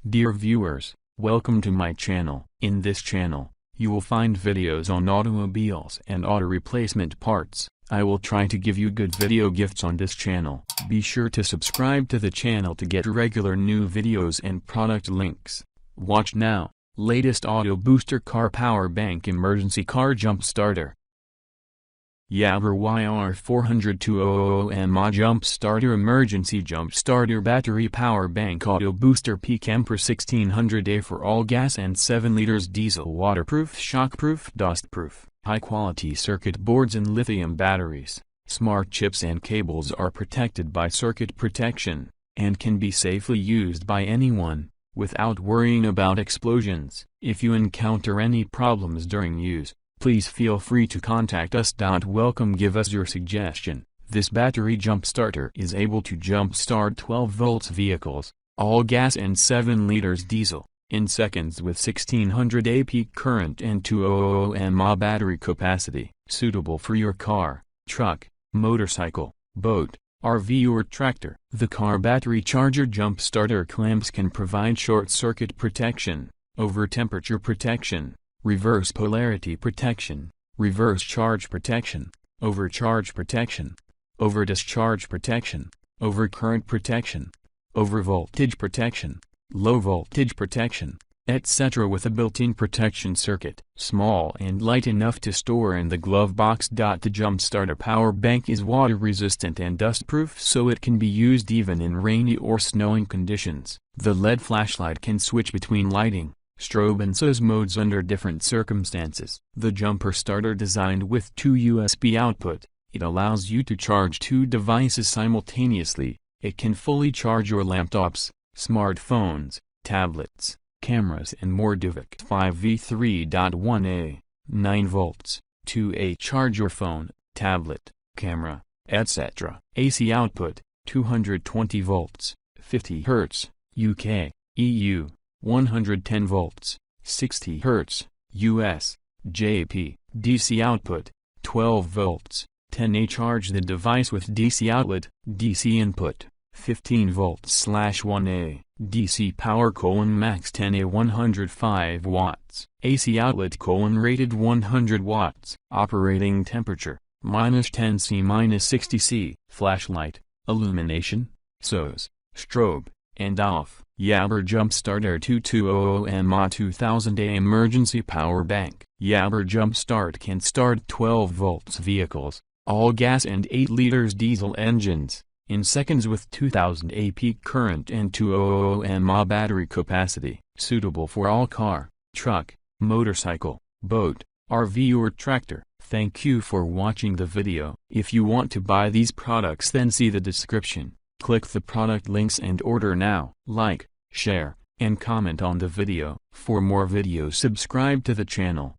Dear viewers, welcome to my channel. In this channel, you will find videos on automobiles and auto replacement parts. I will try to give you good video gifts on this channel. Be sure to subscribe to the channel to get regular new videos and product links. Watch now. Latest Auto Booster Car Power Bank Emergency Car Jump Starter. Jabra YR400 mAh Jump Starter Emergency Jump Starter Battery Power Bank Auto Booster Peak Emperor 1600A for all gas and 7 liters diesel. Waterproof, shockproof, dustproof. High-quality circuit boards and lithium batteries. Smart chips and cables are protected by circuit protection, and can be safely used by anyone, without worrying about explosions. If you encounter any problems during use, please feel free to contact us. Welcome. Give us your suggestion. This battery jump starter is able to jump start 12 volts vehicles, all gas and 7 liters diesel, in seconds with 1600 A peak current and 200 mAh battery capacity. Suitable for your car, truck, motorcycle, boat, RV or tractor. The car battery charger jump starter clamps can provide short circuit protection, over temperature protection, reverse polarity protection, reverse charge protection, overcharge protection, over discharge protection, over current protection, over voltage protection, low voltage protection, etc. with a built-in protection circuit. Small and light enough to store in the glove box. The jump starter power bank is water resistant and dust proof, so it can be used even in rainy or snowing conditions. The LED flashlight can switch between lighting, strobe and SOS modes under different circumstances. The jumper starter designed with 2 USB output, it allows you to charge 2 devices simultaneously. It can fully charge your laptops, smartphones, tablets, cameras and more. DVC 5V3.1A, 9 volts, 2A. Charge your phone, tablet, camera, etc. AC output, 220 volts, 50 Hz, UK, EU. 110 volts, 60 Hz, US, JP. DC output, 12 volts, 10A. Charge the device with DC outlet, DC input, 15 volts/1A, DC power: max 10A 105 watts, AC outlet: rated 100 watts, operating temperature, -10 C -60 C, flashlight, illumination, SOS, strobe, and off. Jabra Jump Starter 2200 mAh 2000A Emergency Power Bank. Jabra Jump Start can start 12 volts vehicles, all gas and 8 liters diesel engines, in seconds with 2000 A peak current and 200 mAh battery capacity. Suitable for all car, truck, motorcycle, boat, RV or tractor. Thank you for watching the video. If you want to buy these products, then see the description. Click the product links and order now. Like, share, and comment on the video. For more videos, subscribe to the channel.